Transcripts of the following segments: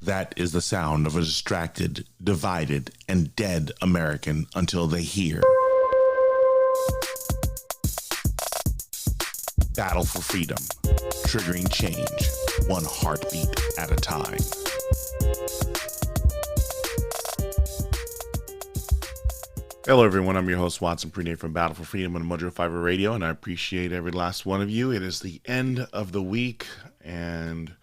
That is the sound of a distracted, divided, and dead American until they hear. Battle for Freedom, triggering change, one heartbeat at a time. Hello, everyone. I'm your host, Watson Preenay from Battle for Freedom on Mojo 5 Radio, and I appreciate every last one of you. It is the end of the week, and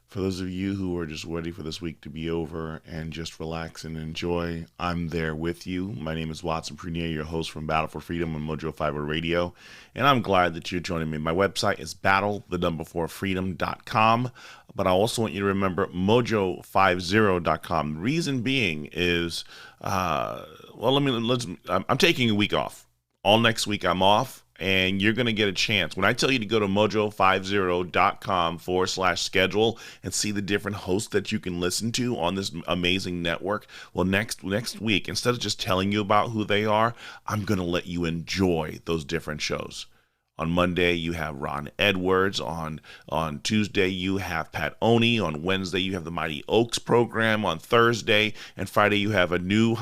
for those of you who are just ready for this week to be over and just relax and enjoy, I'm there with you. My name is Watson Preenay, your host from Battle for Freedom on Mojo 5 Radio, and I'm glad that you're joining me. My website is Battle4Freedom.com, but I also want you to remember Mojo50.com. The reason being is, I'm taking a week off. All next week I'm off. And you're going to get a chance. When I tell you to go to mojo50.com/schedule and see the different hosts that you can listen to on this amazing network, well, next week, instead of just telling you about who they are, I'm going to let you enjoy those different shows. On Monday, you have Ron Edwards. On Tuesday, you have Pat Oney. On Wednesday, you have the Mighty Oaks program. On Thursday and Friday, you have a new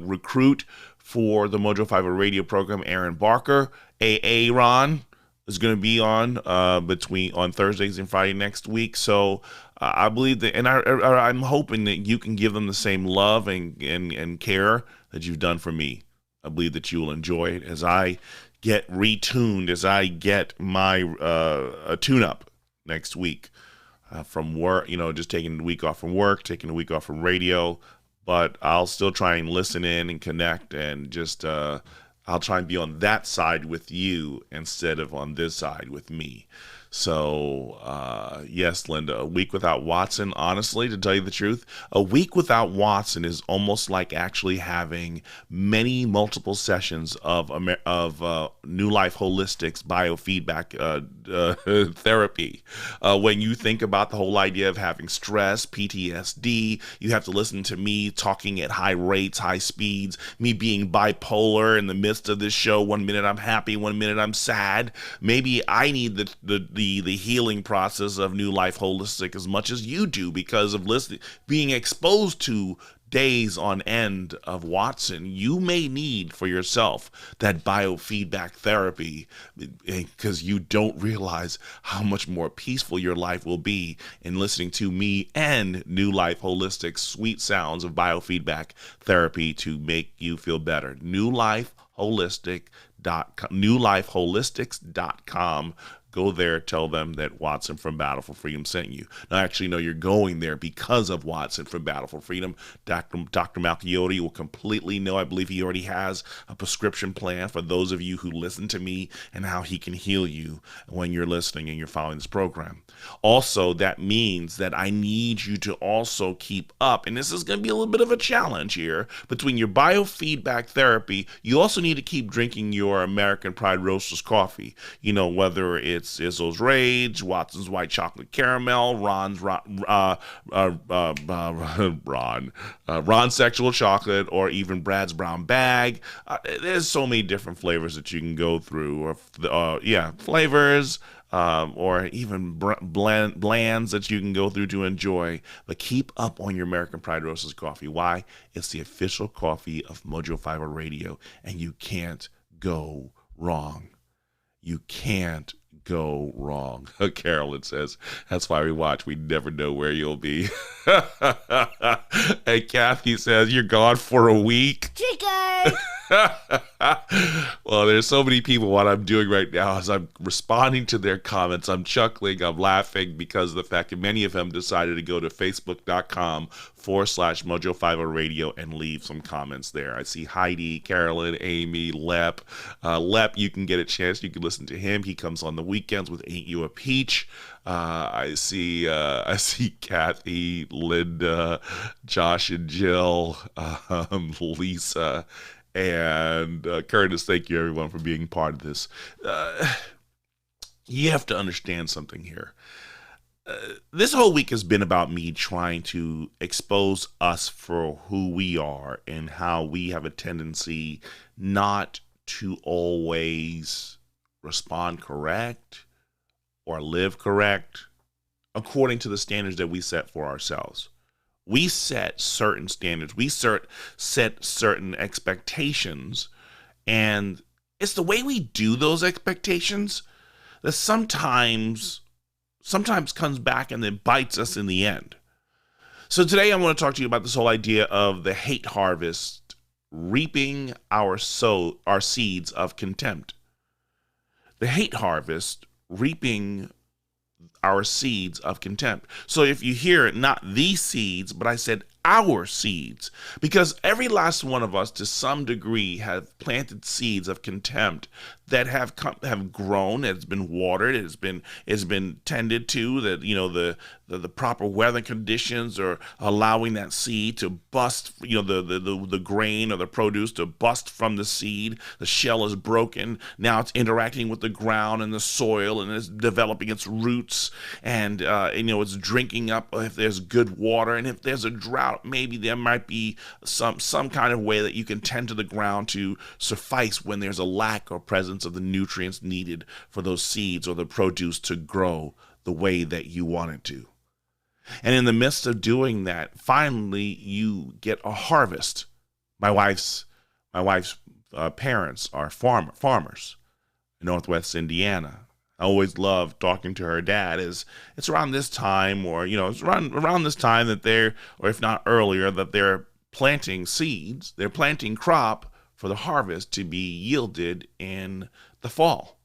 recruit for the Mojo 5 Radio program, Aaron Barker. Ron is going to be on Thursdays and Friday next week. So I believe that, and I'm hoping that you can give them the same love and care that you've done for me. I believe that you will enjoy it as I get retuned, as I get my tune-up next week from work, just taking the week off from work, taking the week off from radio. But I'll still try and listen in and connect and just I'll try and be on that side with you instead of on this side with me. So, yes, Linda, a week without Watson, honestly, to tell you the truth, a week without Watson is almost like actually having multiple sessions of New Life Holistics biofeedback therapy. When you think about the whole idea of having stress, PTSD, you have to listen to me talking at high rates, high speeds, me being bipolar in the midst of this show. 1 minute I'm happy, 1 minute I'm sad. Maybe I need the healing process of New Life Holistic as much as you do because of being exposed to days on end of Watson. You may need for yourself that biofeedback therapy because you don't realize how much more peaceful your life will be in listening to me and New Life Holistic sweet sounds of biofeedback therapy to make you feel better. newlifeholistics.com. Go there, tell them that Watson from Battle for Freedom sent you. Now, actually, no, you're going there because of Watson from Battle for Freedom. Dr. Malchiotti will completely know. I believe he already has a prescription plan for those of you who listen to me and how he can heal you when you're listening and you're following this program. Also, that means that I need you to also keep up, and this is going to be a little bit of a challenge here, between your biofeedback therapy, you also need to keep drinking your American Pride Roasters coffee. Whether it's Izzo's Rage, Watson's White Chocolate Caramel, Ron's Sexual Chocolate, or even Brad's Brown Bag. There's so many different flavors that you can go through, flavors, or even blends that you can go through to enjoy. But keep up on your American Pride Roasters coffee. Why? It's the official coffee of Mojo 5 Radio, and you can't go wrong. You can't go wrong. Carolyn says, that's why we watch. We never know where you'll be. And Kathy says, you're gone for a week. Trigger! Well, there's so many people. What I'm doing right now is I'm responding to their comments. I'm chuckling. I'm laughing because of the fact that many of them decided to go to facebook.com/Mojo50 Radio and leave some comments there. I see Heidi, Carolyn, Amy, Lep. Lep, you can get a chance. You can listen to him. He comes on the weekends with Ain't You a Peach. I see Kathy, Linda, Josh and Jill, Lisa, and Curtis. Thank you, everyone, for being part of this. You have to understand something here. This whole week has been about me trying to expose us for who we are and how we have a tendency not to always respond correct or live correct according to the standards that we set for ourselves. We set certain standards. We set certain expectations, and it's the way we do those expectations that sometimes comes back and then bites us in the end. So today I want to talk to you about this whole idea of the hate harvest, reaping our seeds of contempt. The hate harvest, reaping our seeds of contempt. So if you hear it, not these seeds, but I said our seeds, because every last one of us to some degree have planted seeds of contempt that have grown. It's been watered, it's been tended to, that the proper weather conditions are allowing that seed to bust, the grain or the produce to bust from the seed. The shell is broken, now it's interacting with the ground and the soil, and it's developing its roots, and it's drinking up if there's good water, and if there's a drought, maybe there might be some kind of way that you can tend to the ground to suffice when there's a lack or presence of the nutrients needed for those seeds or the produce to grow the way that you want it to. And in the midst of doing that, finally you get a harvest. My wife's parents are farmers in Northwest Indiana. I always love talking to her dad. It's around this time, or it's around this time that they're, or if not earlier, that they're planting seeds. They're planting crop for the harvest to be yielded in the fall.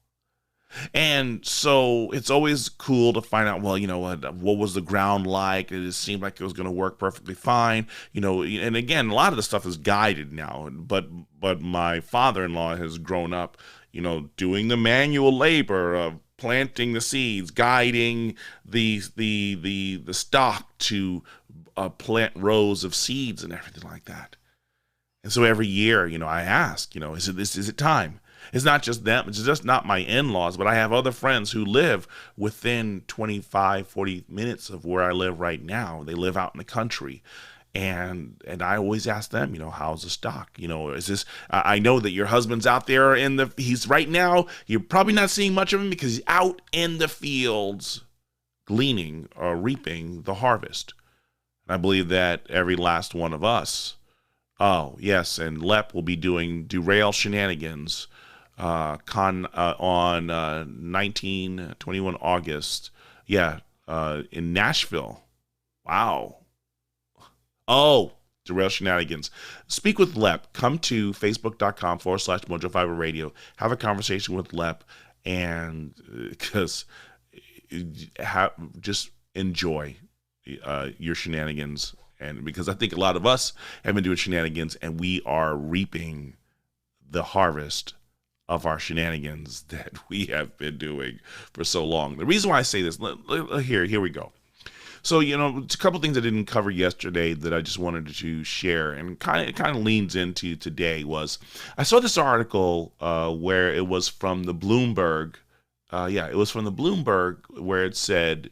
And so it's always cool to find out, well, what was the ground like? It seemed like it was going to work perfectly fine, and again, a lot of the stuff is guided now, but my father-in-law has grown up, doing the manual labor of planting the seeds, guiding the stock to plant rows of seeds and everything like that. And so every year, I ask, is it time? It's not just them. It's just not my in-laws, but I have other friends who live within 25, 40 minutes of where I live right now. They live out in the country. And I always ask them, how's the stock? Is this, I know that your husband's out there he's right now, you're probably not seeing much of him because he's out in the fields gleaning or reaping the harvest. And I believe that every last one of us, oh yes, and Lep will be doing Derail Shenanigans on 21 August. Yeah, in Nashville. Wow. Oh, Derail Shenanigans. Speak with Lep. Come to facebook.com/Mojo5 Radio. Have a conversation with Lep, and because just enjoy your shenanigans. And because I think a lot of us have been doing shenanigans, and we are reaping the harvest of our shenanigans that we have been doing for so long. The reason why I say this, here we go. So, it's a couple things I didn't cover yesterday that I just wanted to share, and it kind of leans into today. Was I saw this article where it was from the Bloomberg. It was from the Bloomberg, where it said,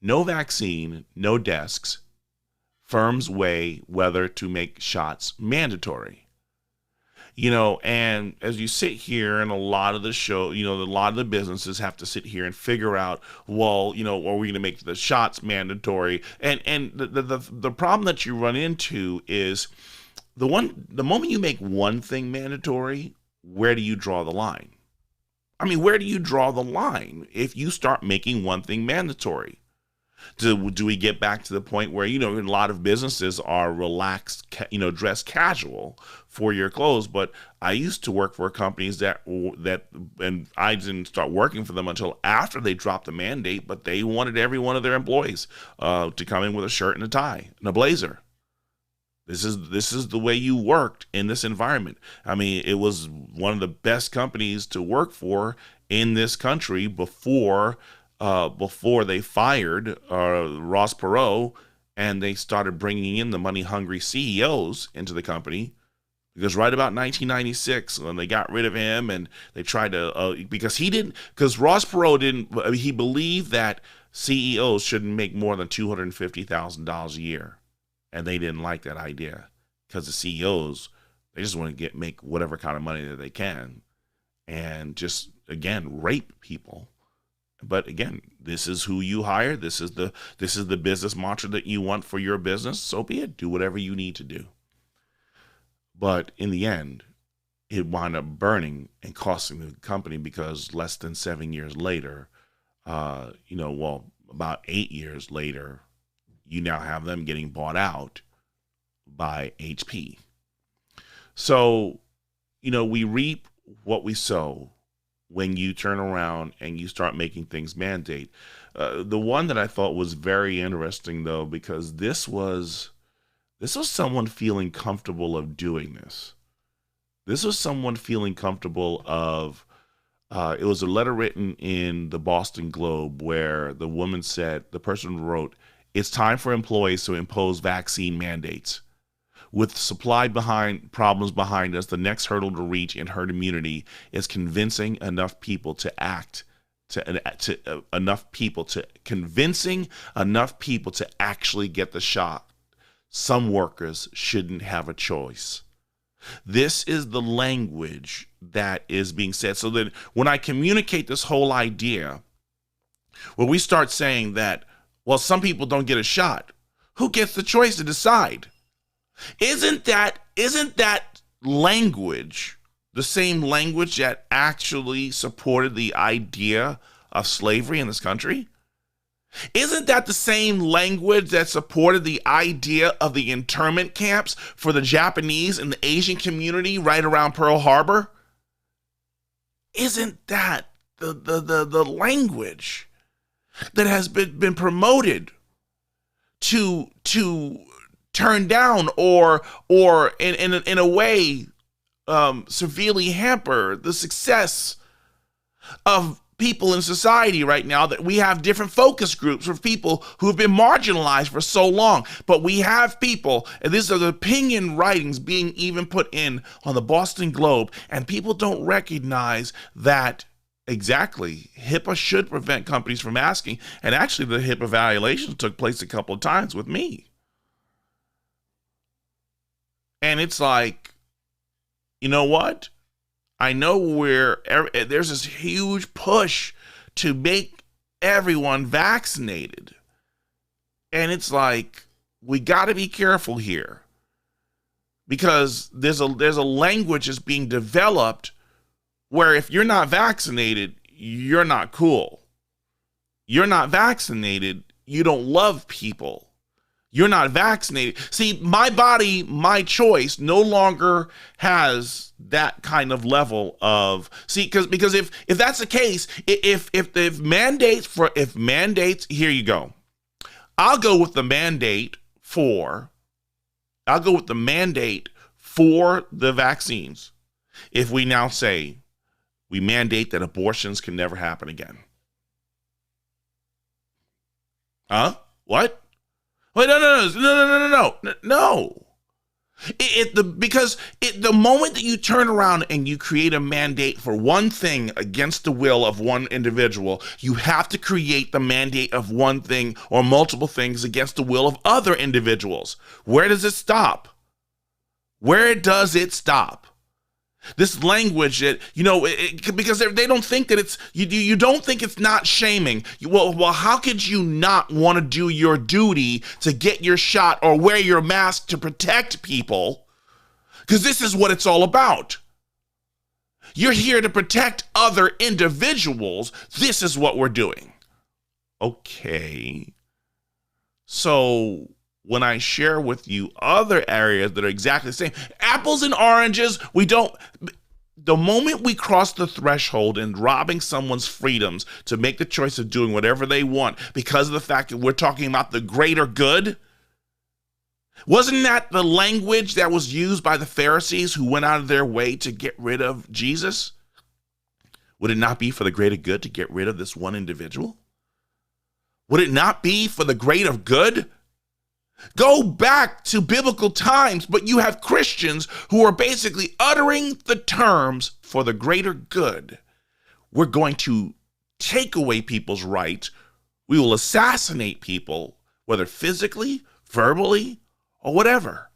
"No vaccine, no desks. Firms weigh whether to make shots mandatory." And as you sit here, and a lot of the show, a lot of the businesses have to sit here and figure out, well, are we going to make the shots mandatory? And the problem that you run into is the moment you make one thing mandatory, where do you draw the line? I mean, where do you draw the line if you start making one thing mandatory? Do we get back to the point where, a lot of businesses are relaxed, dress casual for your clothes? But I used to work for companies that, and I didn't start working for them until after they dropped the mandate, but they wanted every one of their employees to come in with a shirt and a tie and a blazer. This is the way you worked in this environment. I mean, it was one of the best companies to work for in this country before they fired Ross Perot, and they started bringing in the money-hungry CEOs into the company. Because right about 1996, when they got rid of him, and they tried to, because Ross Perot he believed that CEOs shouldn't make more than $250,000 a year. And they didn't like that idea, because the CEOs, they just want to make whatever kind of money that they can, and just, again, rape people. But again, this is who you hire. This is the business mantra that you want for your business. So be it. Do whatever you need to do. But in the end, it wound up burning and costing the company, because less than 7 years later, about 8 years later, you now have them getting bought out by HP. So, we reap what we sow when you turn around and you start making things mandate. The one that I thought was very interesting, though, because this was someone feeling comfortable of doing this. This was someone feeling comfortable of, it was a letter written in the Boston Globe where the person wrote, "It's time for employees to impose vaccine mandates. With supply problems behind us, the next hurdle to reach in herd immunity is convincing enough people to actually get the shot. Some workers shouldn't have a choice." This is the language that is being said. So then when I communicate this whole idea, where we start saying that, well, some people don't get a shot, who gets the choice to decide? Isn't that language the same language that actually supported the idea of slavery in this country? Isn't that the same language that supported the idea of the internment camps for the Japanese and the Asian community right around Pearl Harbor? Isn't that the language that has been promoted to turn down or in a way severely hamper the success of people in society right now? That we have different focus groups for people who have been marginalized for so long. But we have people, and these are the opinion writings being even put in on the Boston Globe, and people don't recognize that exactly HIPAA should prevent companies from asking. And actually, the HIPAA violations took place a couple of times with me. And it's like, you know what? I know there's this huge push to make everyone vaccinated. And it's like, we got to be careful here, because there's a language that's being developed where if you're not vaccinated, you're not cool. You're not vaccinated, you don't love people. You're not vaccinated. See, my body, my choice no longer has that kind of level of, because if that's the case, if mandates, here you go. I'll go with the mandate for the vaccines. If we now say we mandate that abortions can never happen again. What? Wait, no. Because the moment that you turn around and you create a mandate for one thing against the will of one individual, you have to create the mandate of one thing or multiple things against the will of other individuals. Where does it stop? Where does it stop? This language that, because they don't think that it's, you don't think it's not shaming. Well, how could you not want to do your duty to get your shot or wear your mask to protect people? Because this is what it's all about. You're here to protect other individuals. This is what we're doing. Okay. So when I share with you other areas that are exactly the same, apples and oranges, the moment we cross the threshold in robbing someone's freedoms to make the choice of doing whatever they want because of the fact that we're talking about the greater good, wasn't that the language that was used by the Pharisees who went out of their way to get rid of Jesus? Would it not be for the greater good to get rid of this one individual? Would it not be for the greater good? Go back to biblical times, but you have Christians who are basically uttering the terms for the greater good. We're going to take away people's rights. We will assassinate people, whether physically, verbally, or whatever.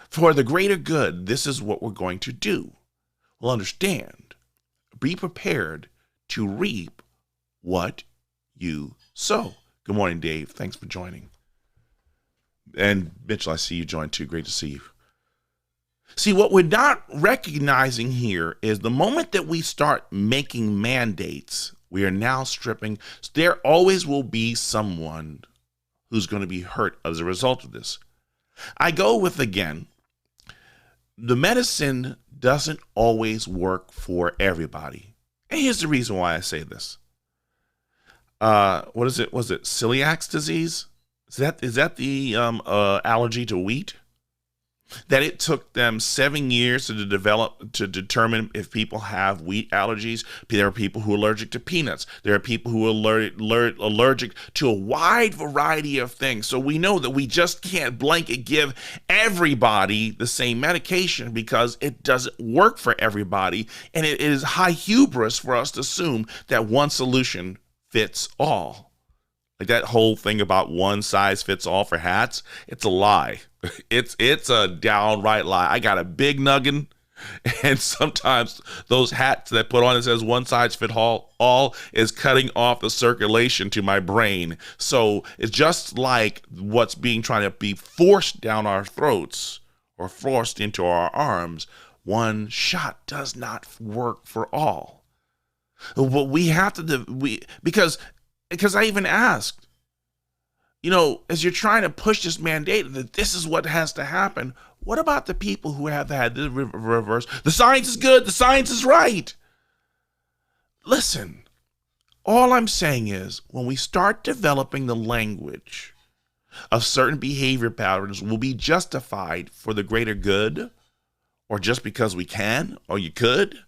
For the greater good, this is what we're going to do. Well, understand, be prepared to reap what you sow. Good morning, Dave. Thanks for joining. And Mitchell, I see you joined too. Great to see you. See, what we're not recognizing here is the moment that we start making mandates, we are now stripping. There always will be someone who's going to be hurt as a result of this. I go with, again, the medicine doesn't always work for everybody. And here's the reason why I say this. What is it? Was it celiac disease? Is that the allergy to wheat? That it took them 7 years to determine if people have wheat allergies. There are people who are allergic to peanuts. There are people who are allergic to a wide variety of things. So we know that we just can't blanket give everybody the same medication because it doesn't work for everybody. And it is high hubris for us to assume that one solution fits all. Like that whole thing about one size fits all for hats, it's a lie. It's a downright lie. I got a big noggin, and sometimes those hats that put on it says one size fits all is cutting off the circulation to my brain. So it's just like what's trying to be forced down our throats or forced into our arms. One shot does not work for all. But we have to because I even asked, as you're trying to push this mandate that this is what has to happen, what about the people who have had the reverse? The science is good. The science is right. Listen, all I'm saying is when we start developing the language of certain behavior patterns will be justified for the greater good or just because we can or you could,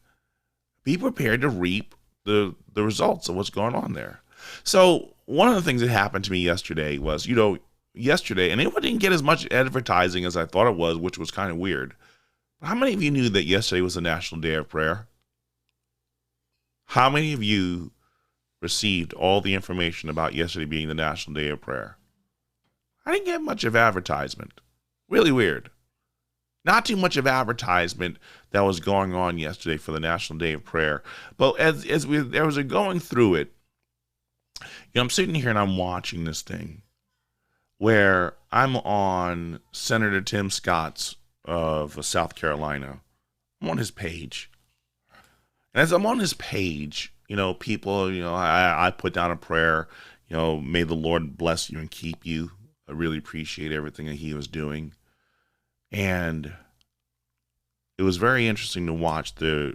be prepared to reap the results of what's going on there. So one of the things that happened to me yesterday was, yesterday, and it didn't get as much advertising as I thought it was, which was kind of weird. But how many of you knew that yesterday was the National Day of Prayer? How many of you received all the information about yesterday being the National Day of Prayer? I didn't get much of advertisement. Really weird. Not too much of advertisement that was going on yesterday for the National Day of Prayer. But as we was going through it, I'm sitting here and I'm watching this thing where I'm on Senator Tim Scott's of South Carolina. I'm on his page. And as I'm on his page, people, I put down a prayer, may the Lord bless you and keep you. I really appreciate everything that he was doing. And it was very interesting to watch the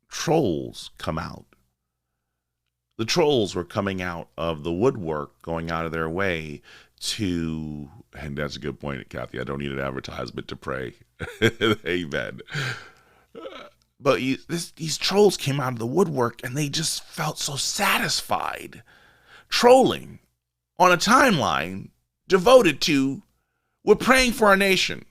trolls come out. The trolls were coming out of the woodwork, going out of their way to, and that's a good point, Kathy, I don't need an advertisement to pray. Amen. But these trolls came out of the woodwork and they just felt so satisfied trolling on a timeline devoted to, we're praying for our nation.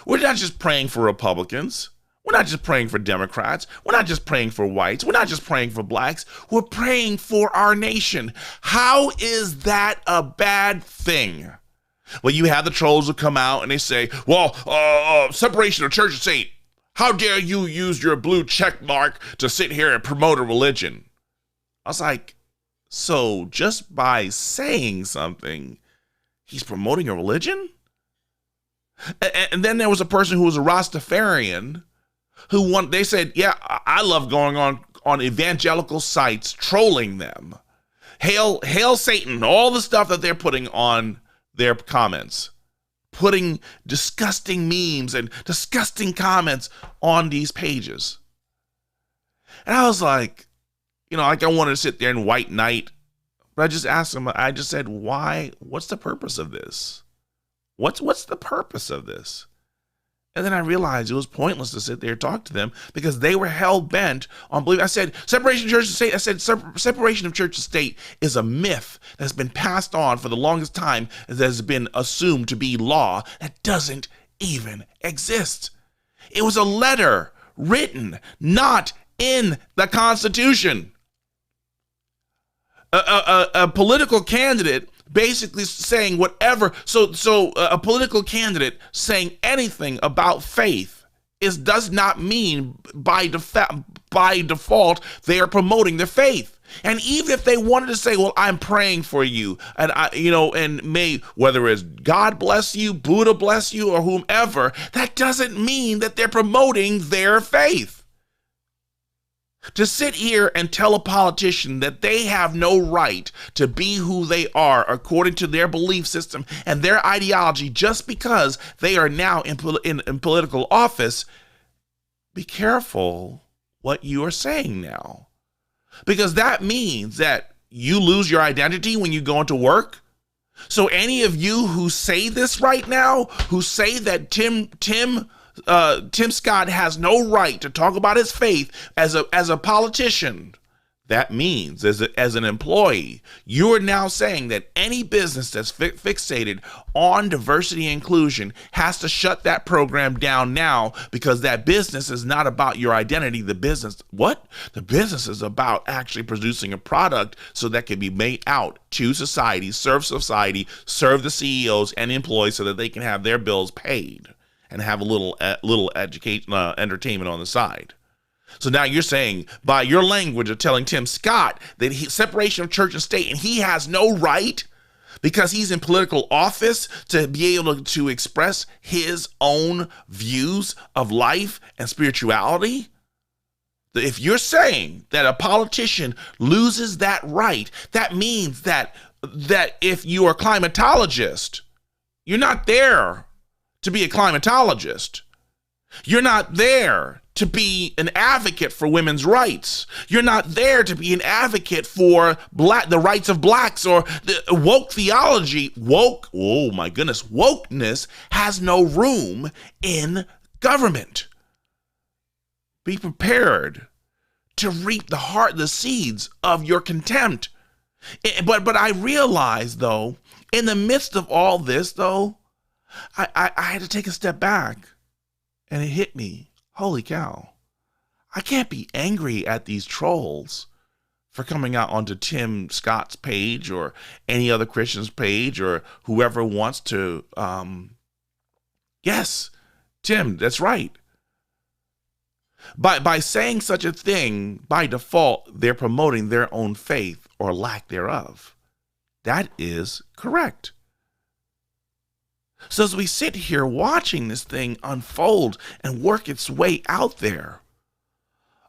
We're not just praying for Republicans. We're not just praying for Democrats. We're not just praying for whites. We're not just praying for blacks. We're praying for our nation. How is that a bad thing? Well, you have the trolls who come out and they say, well, separation of church and state. How dare you use your blue check mark to sit here and promote a religion? I was like, so just by saying something, he's promoting a religion? And then there was a person who was a Rastafarian they said, yeah, I love going on evangelical sites, trolling them. Hail Satan, all the stuff that they're putting on their comments, putting disgusting memes and disgusting comments on these pages. And I was like, I wanted to sit there and white knight, but I just asked him, I just said, why? What's the purpose of this? What's the purpose of this? And then I realized it was pointless to sit there and talk to them because they were hell-bent on believing. I said, separation of church and state. I said, separation of church and state is a myth that's been passed on for the longest time that has been assumed to be law that doesn't even exist. It was a letter written, not in the Constitution. A political candidate basically saying whatever. So a political candidate saying anything about faith does not mean by default they are promoting their faith. And even if they wanted to say, well, I'm praying for you, and and may, whether it's God bless you, Buddha bless you, or whomever, that doesn't mean that they're promoting their faith. To sit here and tell a politician that they have no right to be who they are according to their belief system and their ideology just because they are now in political office, be careful what you are saying now. Because that means that you lose your identity when you go into work. So any of you who say this right now, who say that Tim Scott has no right to talk about his faith as a politician, that means as an employee, you are now saying that any business that's fixated on diversity and inclusion has to shut that program down now, because that business is not about your identity. The business is about actually producing a product so that can be made out to society, serve the CEOs and employees so that they can have their bills paid and have a little education, entertainment on the side. So now you're saying, by your language of telling Tim Scott that separation of church and state, and he has no right because he's in political office to be able to express his own views of life and spirituality. If you're saying that a politician loses that right, that means that if you are a climatologist, you're not there to be a climatologist. You're not there to be an advocate for women's rights. You're not there to be an advocate for the rights of blacks or the woke theology. Oh my goodness, wokeness has no room in government. Be prepared to reap the seeds of your contempt. But I realize, though, in the midst of all this, though, I had to take a step back, and it hit me. Holy cow. I can't be angry at these trolls for coming out onto Tim Scott's page or any other Christian's page or whoever wants to. Yes, Tim, that's right. By saying such a thing, by default, they're promoting their own faith or lack thereof. That is correct. So as we sit here watching this thing unfold and work its way out there,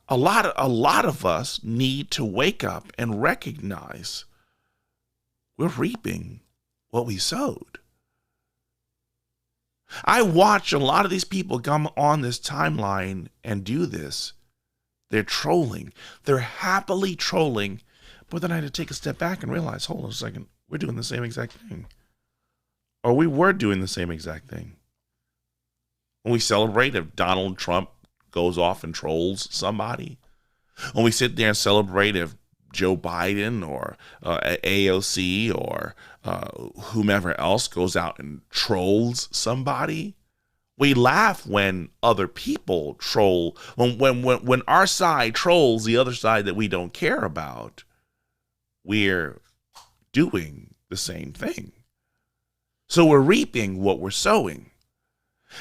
a lot of us need to wake up and recognize we're reaping what we sowed. I watch a lot of these people come on this timeline and do this. They're trolling. They're happily trolling. But then I had to take a step back and realize, hold on a second, we're doing the same exact thing. Or we were doing the same exact thing. When we celebrate if Donald Trump goes off and trolls somebody, when we sit there and celebrate if Joe Biden or AOC or whomever else goes out and trolls somebody, we laugh when other people troll. When our side trolls the other side that we don't care about, we're doing the same thing. So we're reaping what we're sowing.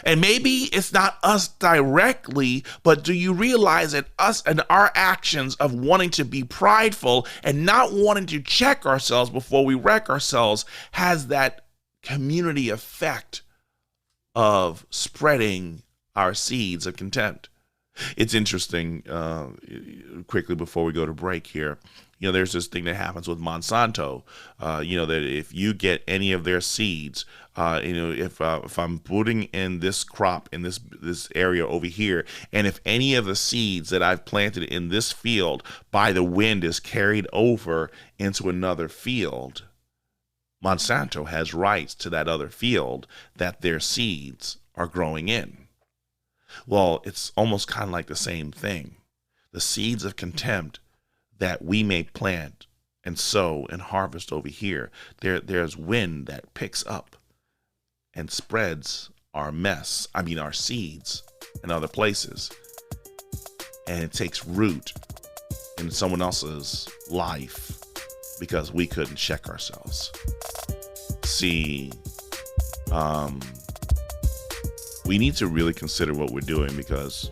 And maybe it's not us directly, but do you realize that us and our actions of wanting to be prideful and not wanting to check ourselves before we wreck ourselves has that community effect of spreading our seeds of contempt? It's interesting, quickly before we go to break here, there's this thing that happens with Monsanto, that if you get any of their seeds, if I'm putting in this crop in this area over here, and if any of the seeds that I've planted in this field by the wind is carried over into another field, Monsanto has rights to that other field that their seeds are growing in. Well, it's almost kind of like the same thing. The seeds of contempt that we may plant and sow and harvest over here, there's wind that picks up and spreads our seeds in other places. And it takes root in someone else's life because we couldn't check ourselves. See, we need to really consider what we're doing, because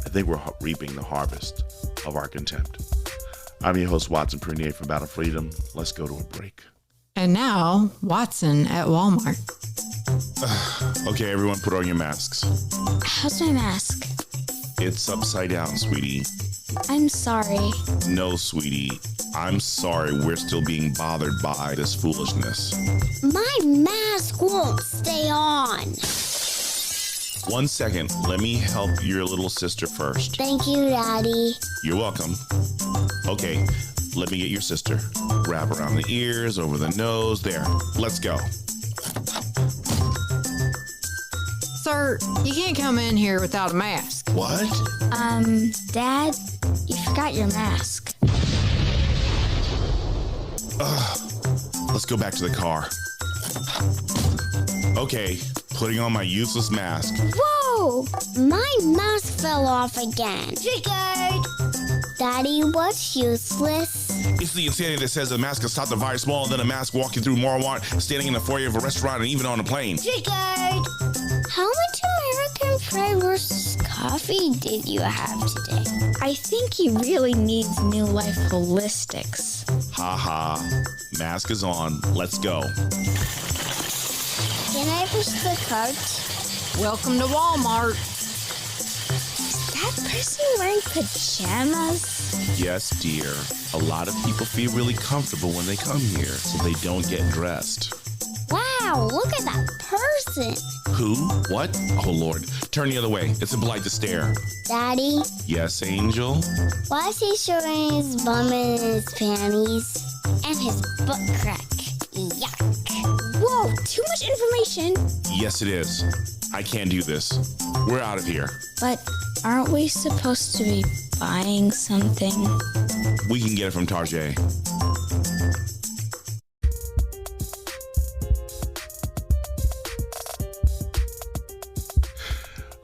I think we're reaping the harvest of our contempt. I'm your host, Watson Prunier from Battle Freedom. Let's go to a break. And now, Watson at Walmart. Okay, everyone, put on your masks. How's my mask? It's upside down, sweetie. I'm sorry. No, sweetie. I'm sorry. We're still being bothered by this foolishness. My mask won't stay on. 1 second. Let me help your little sister first. Thank you, Daddy. You're welcome. Okay, let me get your sister. Wrap around the ears, over the nose. There. Let's go. Sir, you can't come in here without a mask. What? Dad, you forgot your mask. Let's go back to the car. Okay, putting on my useless mask. Whoa! My mask fell off again. Triggered! Daddy, what's useless? It's the insanity that says a mask can stop the virus smaller than a mask walking through Walmart, standing in the foyer of a restaurant, and even on a plane. Triggered! How much American Fry versus coffee did you have today? I think he really needs New Life Holistics. Ha ha. Mask is on. Let's go. Can I push the cart? Welcome to Walmart. Is that person wearing pajamas? Yes, dear. A lot of people feel really comfortable when they come here, so they don't get dressed. Wow, look at that person. Who? What? Oh, Lord. Turn the other way. It's impolite to stare. Daddy, Yes, Angel? why is he showing his bum and his panties? And his butt crack. Yuck. Whoa, too much information. Yes, it is. I can't do this. We're out of here. But aren't we supposed to be buying something? We can get it from Tarjay.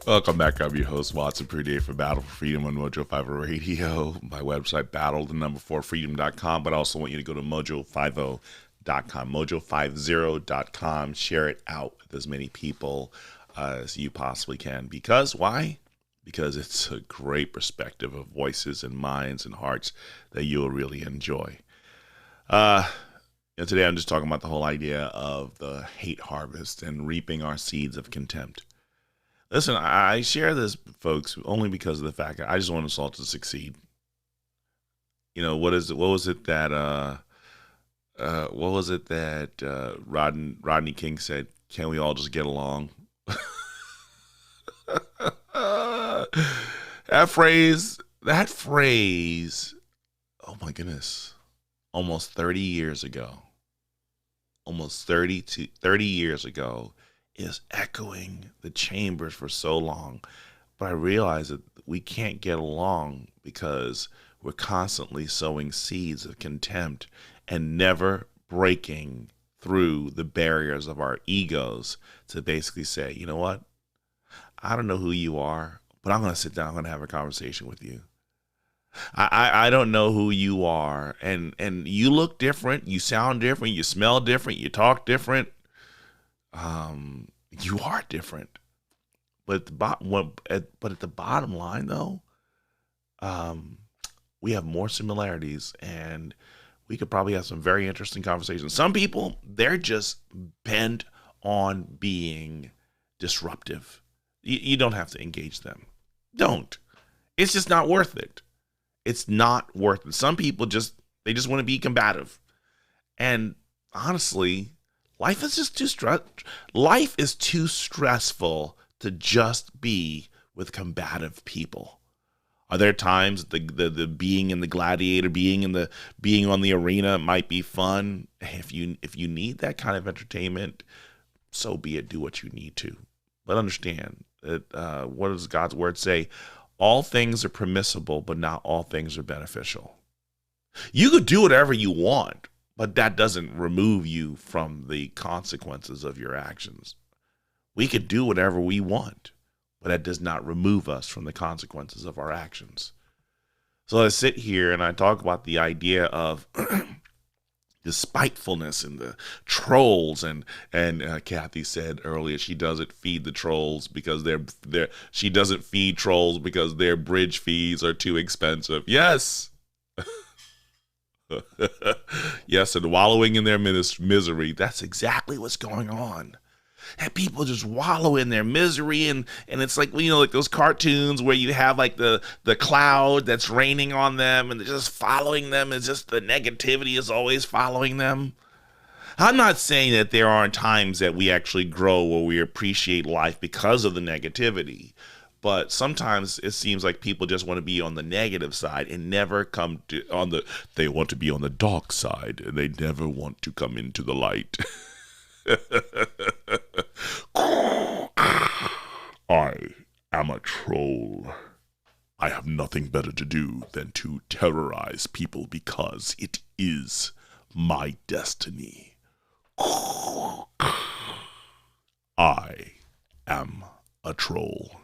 Welcome back. I'm your host, Watson Prunier for Battle for Freedom on Mojo50 Radio. My website, battle4freedom.com, but I also want you to go to mojo50.com, mojo50.com. Share it out with as many people as you possibly can. Because why? Because it's a great perspective of voices and minds and hearts that you'll really enjoy. Today I'm just talking about the whole idea of the hate harvest and reaping our seeds of contempt. Listen, I share this, folks, only because of the fact that I just want us all to succeed. You know, what was it that Rodney King said? Can we all just get along? That phrase, oh my goodness, almost 30 years ago, almost 30 years ago, is echoing the chambers for so long. But I realize that we can't get along because we're constantly sowing seeds of contempt and never breaking through the barriers of our egos to basically say, you know what? I don't know who you are, but I'm going to sit down and have a conversation with you. I don't know who you are, and you look different, you sound different, you smell different, you talk different. You are different, but at the bottom line, though, we have more similarities, and we could probably have some very interesting conversations. Some people, they're just bent on being disruptive. You don't have to engage them. Don't. It's just not worth it. It's not worth it. Some people just want to be combative, and honestly, life is too stressful to just be with combative people. Are there times the being in the gladiator, being on the arena might be fun? If you need that kind of entertainment, so be it. Do what you need to, but understand that what does God's word say? All things are permissible, but not all things are beneficial. You could do whatever you want, but that doesn't remove you from the consequences of your actions. We could do whatever we want, but that does not remove us from the consequences of our actions. So I sit here and I talk about the idea of the spitefulness and the trolls, and Kathy said earlier she doesn't feed the trolls because she doesn't feed trolls because their bridge fees are too expensive. Yes. Yes, and wallowing in their misery. That's exactly what's going on. And people just wallow in their misery, and it's like, like those cartoons where you have like the cloud that's raining on them and they're just following them. It's just the negativity is always following them. I'm not saying that there aren't times that we actually grow or we appreciate life because of the negativity. But sometimes it seems like people just want to be on the negative side and never come to they want to be on the dark side and they never want to come into the light. I am a troll. I have nothing better to do than to terrorize people because it is my destiny. I am a troll.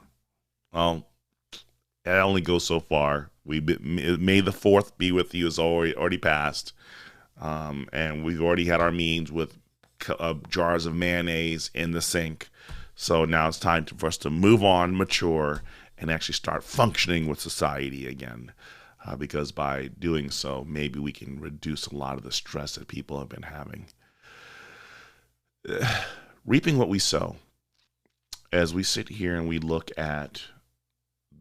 Well, it only goes so far. May the 4th be with you is already passed. And we've already had our means with jars of mayonnaise in the sink. So now it's time for us to move on, mature, and actually start functioning with society again. Because by doing so, maybe we can reduce a lot of the stress that people have been having. Reaping what we sow. As we sit here and we look at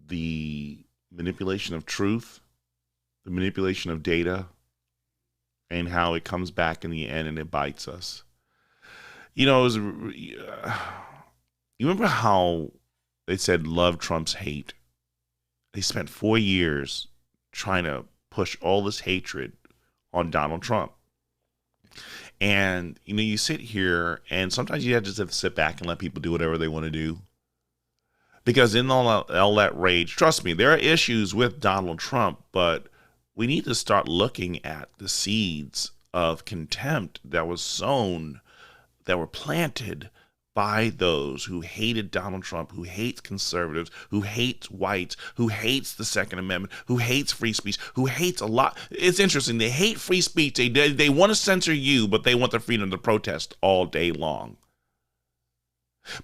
the manipulation of truth, the manipulation of data, and how it comes back in the end and it bites us. You remember how they said love trumps hate? They spent 4 years trying to push all this hatred on Donald Trump. And, you sit here and sometimes you just have to sit back and let people do whatever they want to do. Because in all that rage, trust me, there are issues with Donald Trump, but we need to start looking at the seeds of contempt that was sown, that were planted by those who hated Donald Trump, who hates conservatives, who hates whites, who hates the Second Amendment, who hates free speech, who hates a lot. It's interesting. They hate free speech. They want to censor you, but they want the freedom to protest all day long.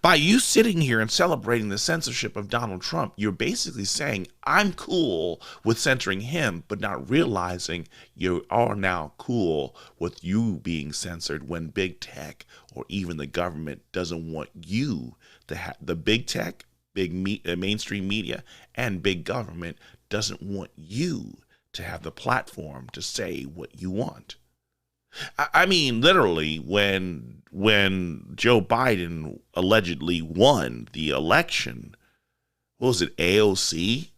By you sitting here and celebrating the censorship of Donald Trump, you're basically saying, I'm cool with censoring him, but not realizing you are now cool with you being censored when big tech or even the government doesn't want you to have the big tech, mainstream media, and big government doesn't want you to have the platform to say what you want. I mean, literally, when Joe Biden allegedly won the election, what was it, AOC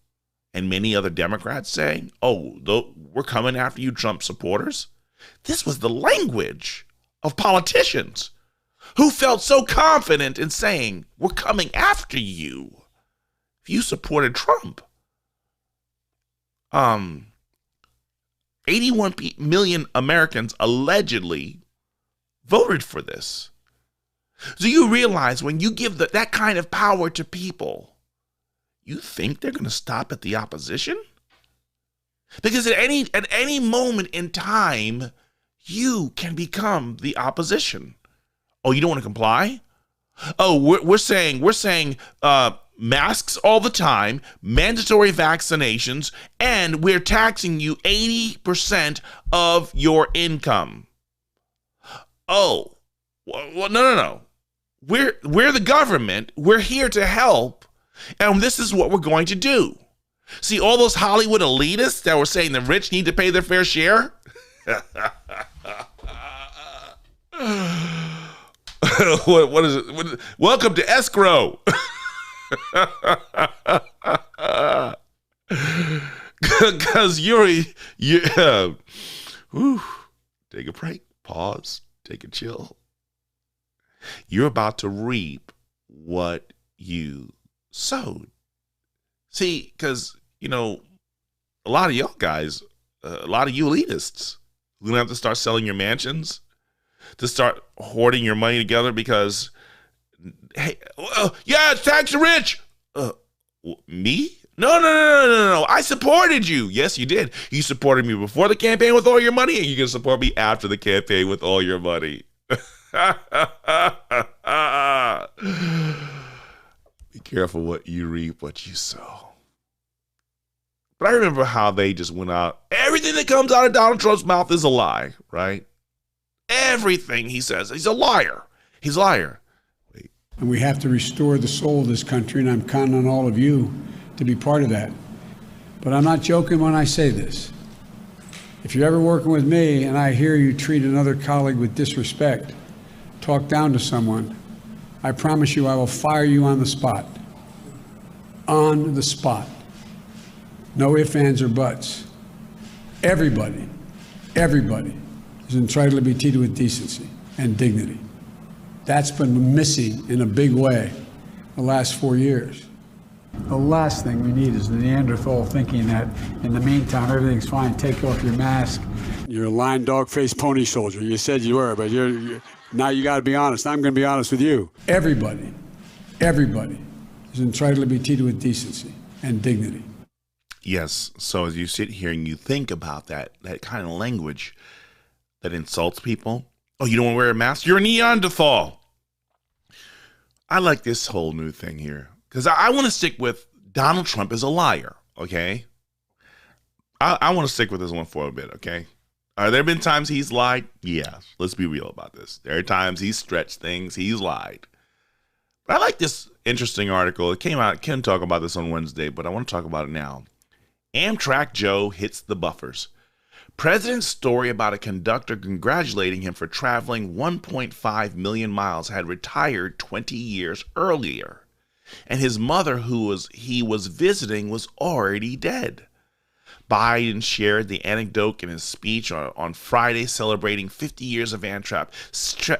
and many other Democrats saying, we're coming after you, Trump supporters? This was the language of politicians who felt so confident in saying, we're coming after you if you supported Trump. 81 million Americans allegedly voted for this. So you realize when you give that kind of power to people, you think they're going to stop at the opposition? Because at any moment in time, you can become the opposition. Oh, you don't want to comply? Oh, we're saying masks all the time, mandatory vaccinations, and we're taxing you 80% of your income. Oh, well, no. We're the government. We're here to help, and this is what we're going to do. See, all those Hollywood elitists that were saying the rich need to pay their fair share? What is it? Welcome to escrow. Because take a break, pause, take a chill. You're about to reap what you sowed. See, because, a lot of y'all guys, a lot of you elitists, we're going to have to start selling your mansions, to start hoarding your money together because, hey, it's tax the rich. Me? No. I supported you. Yes, you did. You supported me before the campaign with all your money, and you can support me after the campaign with all your money. Be careful what you reap, what you sow. But I remember how they just went out. Everything that comes out of Donald Trump's mouth is a lie, right? Everything he says, he's a liar. He's a liar. Wait. And we have to restore the soul of this country, and I'm counting on all of you to be part of that. But I'm not joking when I say this. If you're ever working with me and I hear you treat another colleague with disrespect, talk down to someone, I promise you I will fire you on the spot. On the spot. No ifs, ands, or buts. Everybody is entitled to be treated with decency and dignity. That's been missing in a big way the last 4 years. The last thing we need is the Neanderthal thinking that in the meantime everything's fine, take off your mask. You're a lying dog-faced pony soldier. You said you were, but now you got to be honest. I'm going to be honest with you. Everybody is entitled to be treated with decency and dignity. Yes. So as you sit here and you think about that kind of language that insults people. Oh, you don't want to wear a mask? You're a Neanderthal. I like this whole new thing here because I want to stick with Donald Trump is a liar. Okay. I want to stick with this one for a bit. Okay. Are there been times he's lied? Yeah. Let's be real about this. There are times he's stretched things. He's lied. But I like this interesting article. It came out. Ken talked about this on Wednesday, but I want to talk about it now. Amtrak Joe hits the buffers. President's story about a conductor congratulating him for traveling 1.5 million miles had retired 20 years earlier, and his mother, he was visiting, was already dead. Biden shared the anecdote in his speech on Friday celebrating 50 years of Amtrak.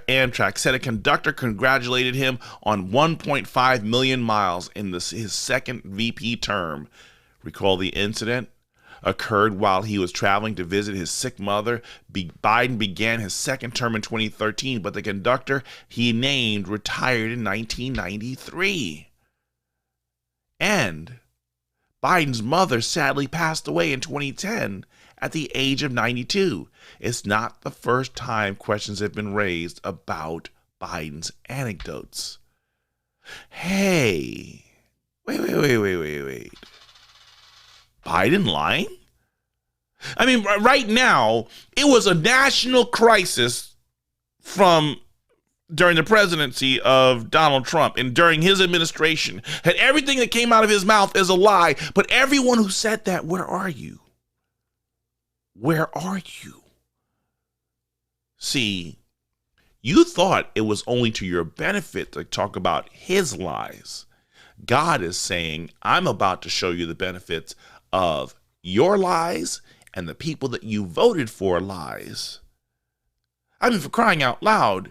Amtrak said a conductor congratulated him on 1.5 million miles in his second VP term. Recall the incident occurred while he was traveling to visit his sick mother. Biden began his second term in 2013, but the conductor he named retired in 1993. And Biden's mother sadly passed away in 2010 at the age of 92. It's not the first time questions have been raised about Biden's anecdotes. Hey, wait. Biden lying? I mean, right now, it was a national crisis during the presidency of Donald Trump and during his administration. And everything that came out of his mouth is a lie. But everyone who said that, where are you? Where are you? See, you thought it was only to your benefit to talk about his lies. God is saying, I'm about to show you the benefits of your lies and the people that you voted for lies. I mean, for crying out loud,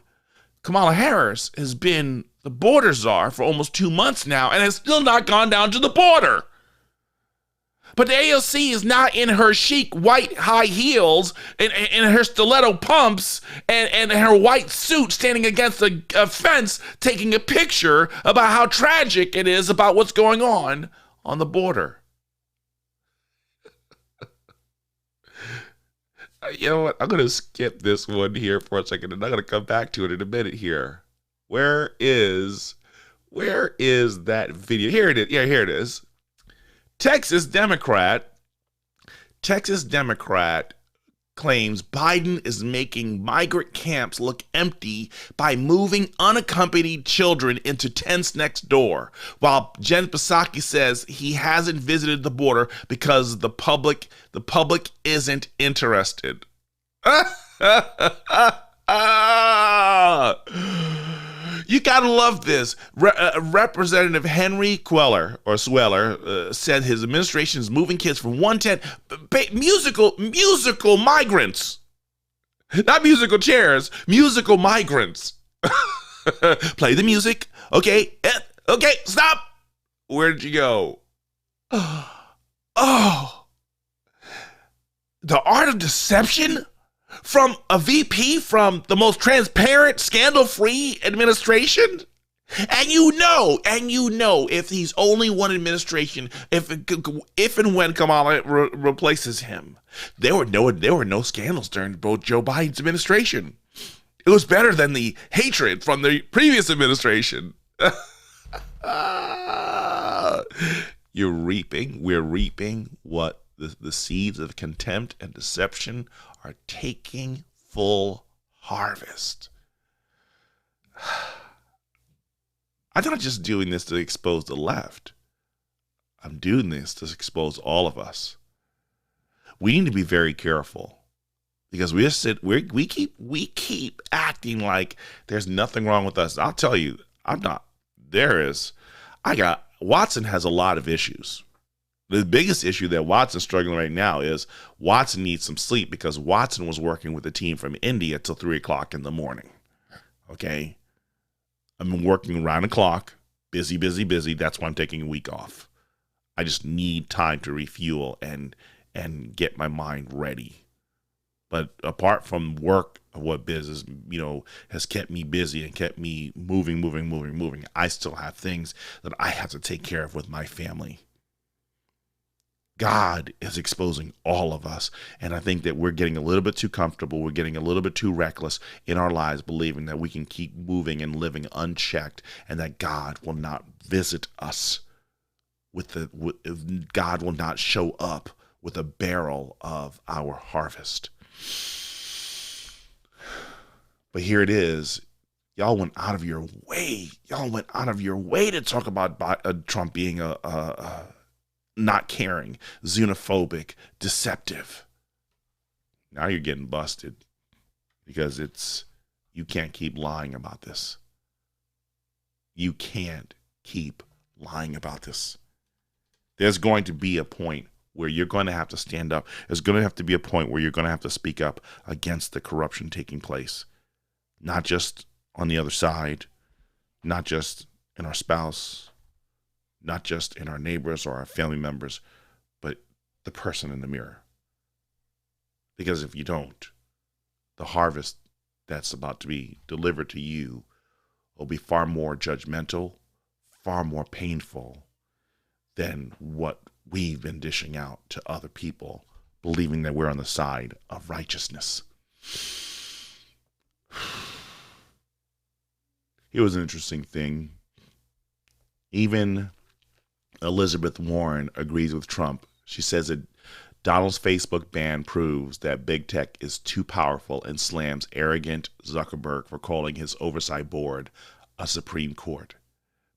Kamala Harris has been the border czar for almost 2 months now and has still not gone down to the border. But the AOC is not in her chic white high heels and her stiletto pumps and her white suit standing against a fence taking a picture about how tragic it is about what's going on the border. You know what? I'm going to skip this one here for a second, and I'm going to come back to it in a minute here. Where is that video? Here it is. Yeah, here it is. Texas Democrat claims Biden is making migrant camps look empty by moving unaccompanied children into tents next door, while Jen Psaki says he hasn't visited the border because the public isn't interested. You gotta love this. Representative Henry Sweller said his administration is moving kids from one tent. Musical migrants, not musical chairs. Musical migrants. Play the music. Okay. Okay. Stop. Where did you go? Oh, the art of deception. From a VP from the most transparent, scandal-free administration? And you know, if he's only one administration, if and when Kamala replaces him, there were no scandals during both Joe Biden's administration. It was better than the hatred from the previous administration. We're reaping what the seeds of contempt and deception are taking full harvest. I'm not just doing this to expose the left. I'm doing this to expose all of us. We need to be very careful because we keep acting like there's nothing wrong with us. I'll tell you, I'm not. Watson has a lot of issues. The biggest issue that Watson's struggling right now is Watson needs some sleep because Watson was working with a team from India till 3 o'clock in the morning. Okay. I'm working around the clock, busy. That's why I'm taking a week off. I just need time to refuel and get my mind ready. But apart from work, what business, has kept me busy and kept me moving, I still have things that I have to take care of with my family. God is exposing all of us. And I think that we're getting a little bit too comfortable. We're getting a little bit too reckless in our lives, believing that we can keep moving and living unchecked and that God will not visit us God will not show up with a barrel of our harvest. But here it is. Y'all went out of your way. To talk about Trump being a not caring, xenophobic, deceptive. Now you're getting busted because you can't keep lying about this. You can't keep lying about this. There's going to be a point where you're going to have to stand up. There's going to have to be a point where you're going to have to speak up against the corruption taking place. Not just on the other side, not just in our spouse, not just in our neighbors or our family members, but the person in the mirror. Because if you don't, the harvest that's about to be delivered to you will be far more judgmental, far more painful than what we've been dishing out to other people, believing that we're on the side of righteousness. It was an interesting thing. Even Elizabeth Warren agrees with Trump. She says that Donald's Facebook ban proves that big tech is too powerful and slams arrogant Zuckerberg for calling his oversight board a Supreme Court.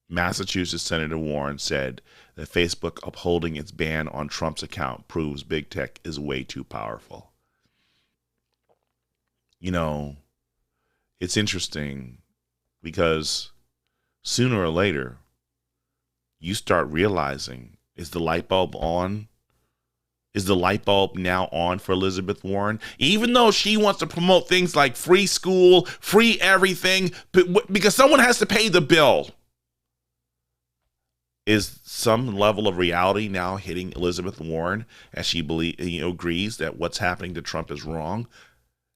Massachusetts Senator Warren said that Facebook upholding its ban on Trump's account proves big tech is way too powerful. It's interesting because sooner or later, you start realizing, is the light bulb on? Is the light bulb now on for Elizabeth Warren? Even though she wants to promote things like free school, free everything, because someone has to pay the bill. Is some level of reality now hitting Elizabeth Warren as she agrees that what's happening to Trump is wrong?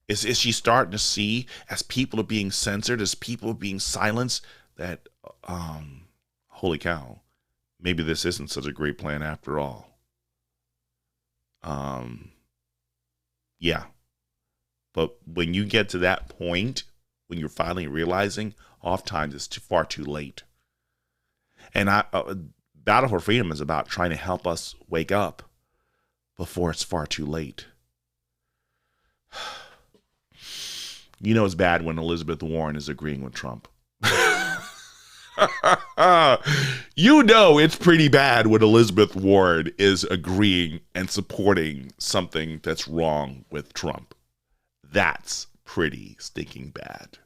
Is she starting to see, as people are being censored, as people are being silenced, that, holy cow, maybe this isn't such a great plan after all? Yeah. But when you get to that point, when you're finally realizing, oftentimes it's far too late. And Battle for Freedom is about trying to help us wake up before it's far too late. It's bad when Elizabeth Warren is agreeing with Trump. It's pretty bad when Elizabeth Warren is agreeing and supporting something that's wrong with Trump. That's pretty stinking bad.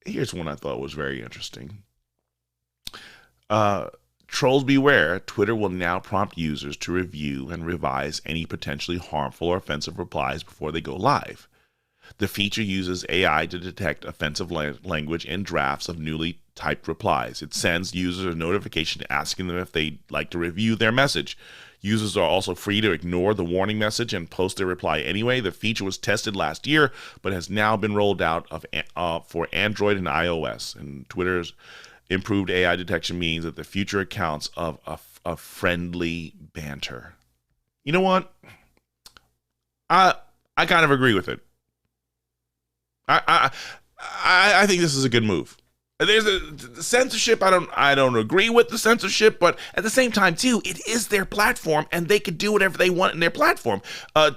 Here's one I thought was very interesting. Trolls beware. Twitter will now prompt users to review and revise any potentially harmful or offensive replies before they go live. The feature uses AI to detect offensive language in drafts of newly typed replies. It sends users a notification asking them if they'd like to review their message. Users are also free to ignore the warning message and post their reply anyway. The feature was tested last year, but has now been rolled out for Android and iOS. And Twitter's improved AI detection means that the future accounts of a friendly banter. You know what? I kind of agree with it. I think this is a good move. There's the censorship. I don't agree with the censorship, but at the same time too, it is their platform and they could do whatever they want in their platform.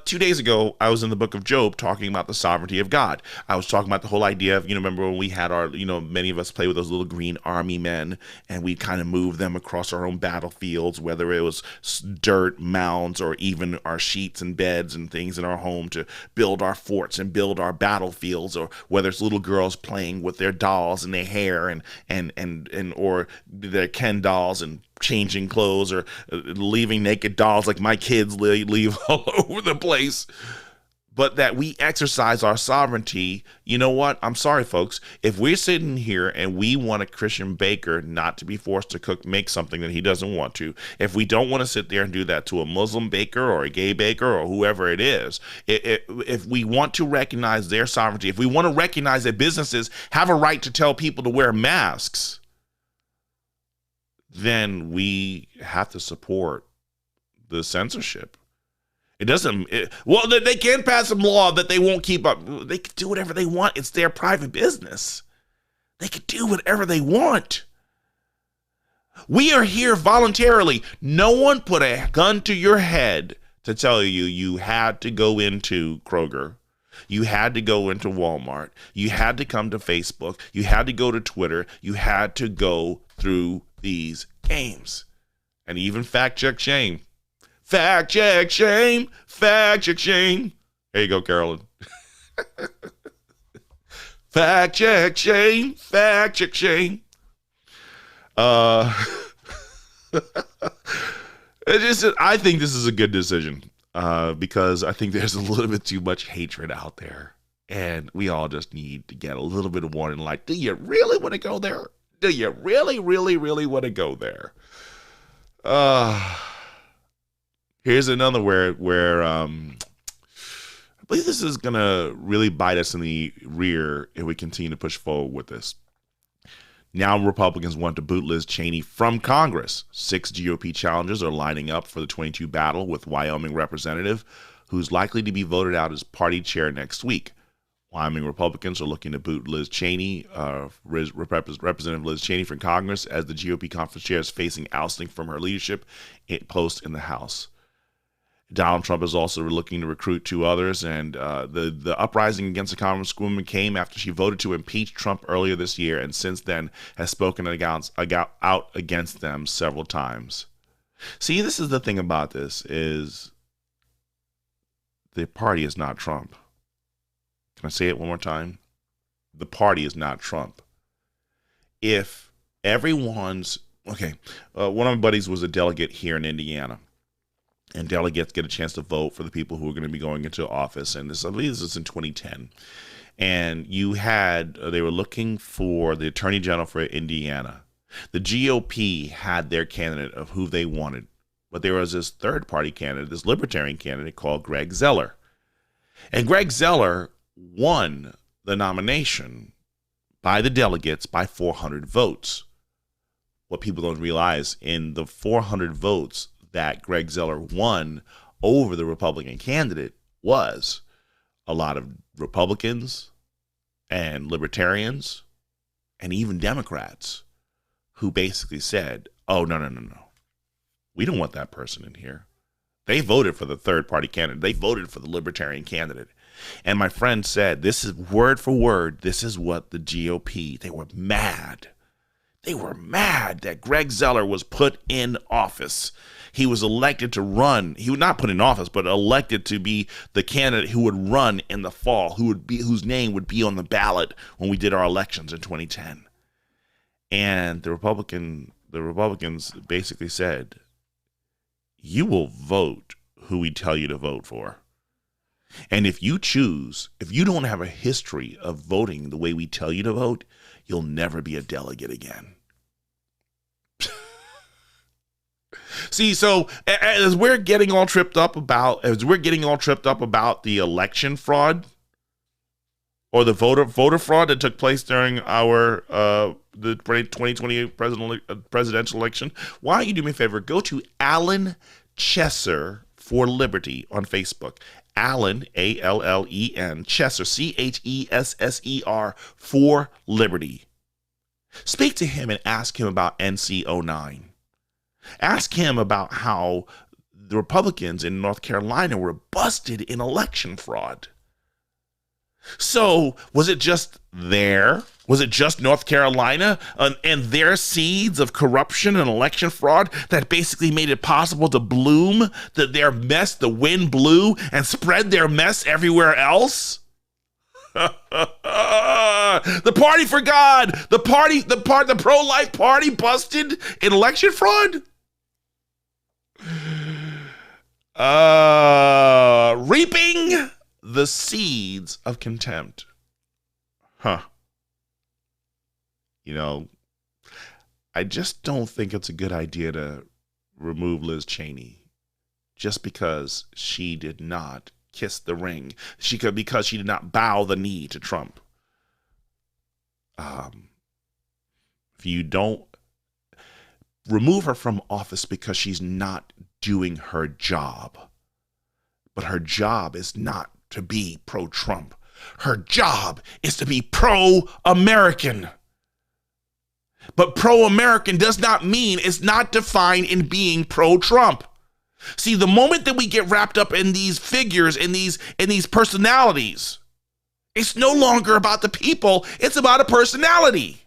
2 days ago, I was in the book of Job talking about the sovereignty of God. I was talking about the whole idea of, remember when we had our, many of us play with those little green army men and we kind of move them across our own battlefields, whether it was dirt, mounds, or even our sheets and beds and things in our home to build our forts and build our battlefields, or whether it's little girls playing with their dolls and their hair and or their Ken dolls and changing clothes, or leaving naked dolls like my kids leave all over the place. But that we exercise our sovereignty. You know what? I'm sorry, folks. If we're sitting here and we want a Christian baker not to be forced to make something that he doesn't want to, if we don't want to sit there and do that to a Muslim baker or a gay baker or whoever it is, if we want to recognize their sovereignty, if we want to recognize that businesses have a right to tell people to wear masks, then we have to support the censorship. It doesn't, they can pass some law that they won't keep up. They can do whatever they want. It's their private business. They can do whatever they want. We are here voluntarily. No one put a gun to your head to tell you had to go into Kroger. You had to go into Walmart. You had to come to Facebook. You had to go to Twitter. You had to go through these games. And even fact check shame. Fact check shame. Fact check shame. There you go, Carolyn. Fact check shame. Fact check shame. I think this is a good decision because I think there's a little bit too much hatred out there. And we all just need to get a little bit of warning. Like, do you really want to go there? Do you really, really, really want to go there? Here's another where I believe this is going to really bite us in the rear if we continue to push forward with this. Now Republicans want to boot Liz Cheney from Congress. 6 GOP challengers are lining up for the 22 battle with Wyoming representative who's likely to be voted out as party chair next week. Wyoming Republicans are looking to boot Liz Cheney, Representative Liz Cheney from Congress, as the GOP conference chair is facing ousting from her leadership post in the House. Donald Trump is also looking to recruit 2 others, and the uprising against the Congresswoman came after she voted to impeach Trump earlier this year, and since then has spoken out against them several times. See, this is the thing about this, is the party is not Trump. Can I say it one more time? The party is not Trump. If everyone's, one of my buddies was a delegate here in Indiana. And delegates get a chance to vote for the people who are going to be going into office. And I believe this is in 2010. And they were looking for the Attorney General for Indiana. The GOP had their candidate of who they wanted. But there was this third party candidate, this libertarian candidate called Greg Zeller. And Greg Zeller won the nomination by the delegates by 400 votes. What people don't realize, in the 400 votes that Greg Zeller won over the Republican candidate was a lot of Republicans and libertarians and even Democrats who basically said, oh, no. We don't want that person in here. They voted for the third party candidate. They voted for the libertarian candidate. And my friend said, this is word for word. This is what the GOP, they were mad. They were mad that Greg Zeller was put in office. He was elected to run. He was not put in office, but elected to be the candidate who would run in the fall, whose name would be on the ballot when we did our elections in 2010. And the Republicans basically said, you will vote who we tell you to vote for. And if you don't have a history of voting the way we tell you to vote, you'll never be a delegate again. See, so as we're getting all tripped up about the election fraud or the voter fraud that took place during the 2020 presidential election, why don't you do me a favor? Go to Alan Chesser for Liberty on Facebook. Allen, Allen, Chesser, Chesser for Liberty. Speak to him and ask him about NC09. Ask him about how the Republicans in North Carolina were busted in election fraud. So was it just there? Was it just North Carolina and their seeds of corruption and election fraud that basically made it possible to bloom their mess, the wind blew and spread their mess everywhere else? The party for God, the pro-life party busted in election fraud? Reaping the seeds of contempt. You know, I just don't think it's a good idea to remove Liz Cheney just because she did not kiss the ring. Because she did not bow the knee to Trump. If you don't remove her from office because she's not doing her job, but her job is not to be pro-Trump. Her job is to be pro-American. But pro-American does not mean it's not defined in being pro-Trump. See, the moment that we get wrapped up in these figures, in these personalities, it's no longer about the people, it's about a personality.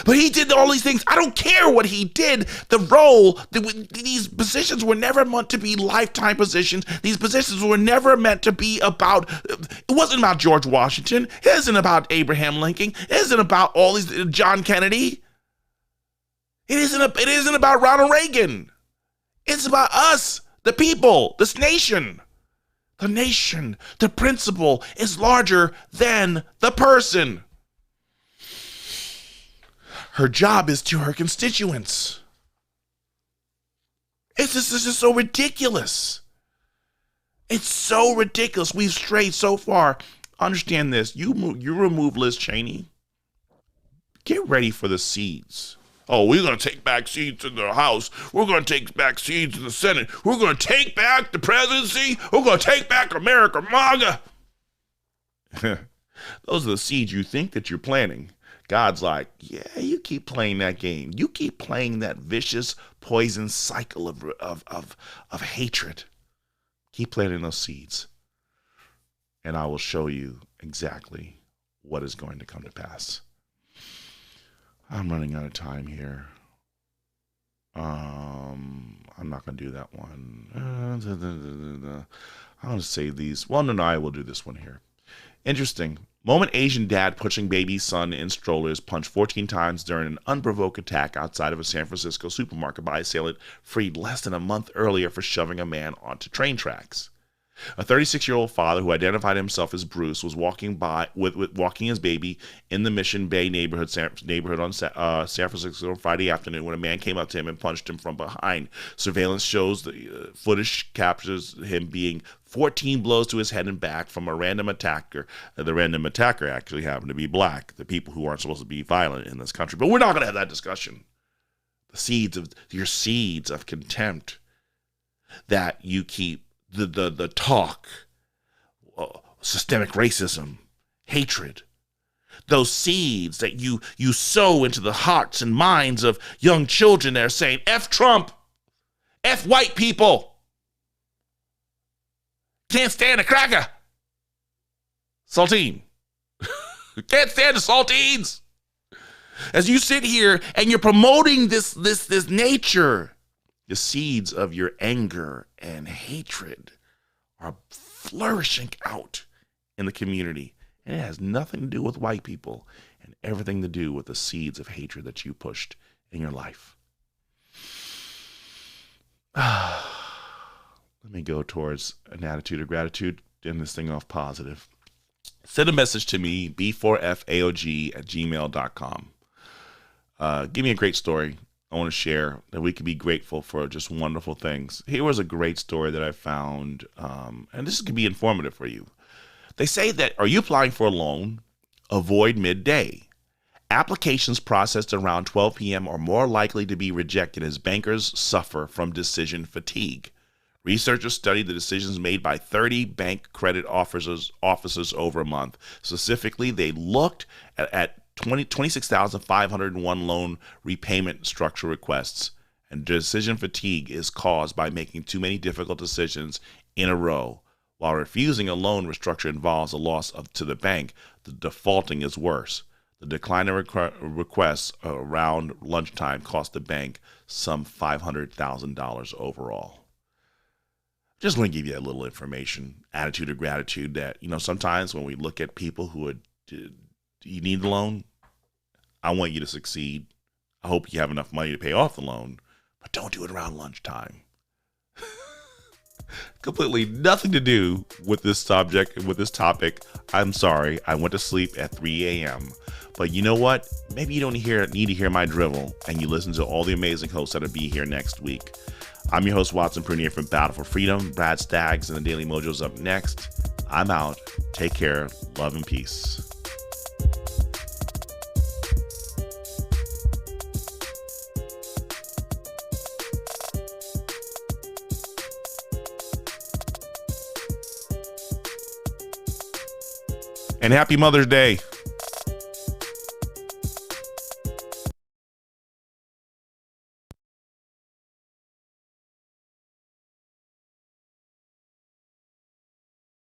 But he did all these things. I don't care what he did. These positions were never meant to be lifetime positions. These positions were never meant to be about, it wasn't about George Washington. It isn't about Abraham Lincoln. It isn't about all these, John Kennedy. It isn't about Ronald Reagan. It's about us, the people, this nation. The nation, the principle is larger than the person. Her job is to her constituents. This is just so ridiculous. It's so ridiculous. We've strayed so far. Understand this. You remove Liz Cheney. Get ready for the seeds. Oh, we're going to take back seats in the House. We're going to take back seats in the Senate. We're going to take back the presidency. We're going to take back America, MAGA. Those are the seeds you think that you're planting. God's like, yeah, you keep playing that game. You keep playing that vicious poison cycle of hatred. Keep planting those seeds. And I will show you exactly what is going to come to pass. I'm running out of time here. I'm not going to do that one. I'm going to save these. Well, no, I will do this one here. Interesting. Moment Asian dad pushing baby son in strollers punched 14 times during an unprovoked attack outside of a San Francisco supermarket by assailant freed less than a month earlier for shoving a man onto train tracks. A 36-year-old father who identified himself as Bruce was walking his baby in the Mission Bay neighborhood on San Francisco on Friday afternoon when a man came up to him and punched him from behind. Surveillance shows the footage captures him being 14 blows to his head and back from a random attacker. The random attacker actually happened to be black, the people who aren't supposed to be violent in this country. But we're not going to have that discussion. Your seeds of contempt that you keep. The talk, systemic racism, hatred, those seeds that you sow into the hearts and minds of young children that are saying, F Trump, F white people, can't stand a cracker, saltine, can't stand the saltines. As you sit here and you're promoting this nature, the seeds of your anger and hatred are flourishing out in the community. And it has nothing to do with white people and everything to do with the seeds of hatred that you pushed in your life. Let me go towards an attitude of gratitude, end this thing off positive. Send a message to me, b4faog@gmail.com. Give me a great story I want to share that we can be grateful for just wonderful things. Here was a great story that I found, and this could be informative for you. They say that, are you applying for a loan? Avoid midday. Applications processed around 12 p.m. are more likely to be rejected as bankers suffer from decision fatigue. Researchers studied the decisions made by 30 bank credit officers over a month. Specifically, they looked at 26,501 loan repayment structure requests, and decision fatigue is caused by making too many difficult decisions in a row. While refusing a loan restructure involves a loss to the bank, the defaulting is worse. The decline in requests around lunchtime cost the bank some $500,000 overall. Just want to give you a little information, attitude of gratitude that, sometimes when we look at people who you need the loan, I want you to succeed. I hope you have enough money to pay off the loan, but don't do it around lunchtime. Completely nothing to do with this subject, with this topic. I'm sorry, I went to sleep at 3 a.m. But you know what? Maybe you don't need to hear my drivel, and you listen to all the amazing hosts that'll be here next week. I'm your host, Watson Prunier from Battle for Freedom. Brad Staggs and the Daily Mojo's up next. I'm out. Take care. Love and peace. And happy Mother's Day.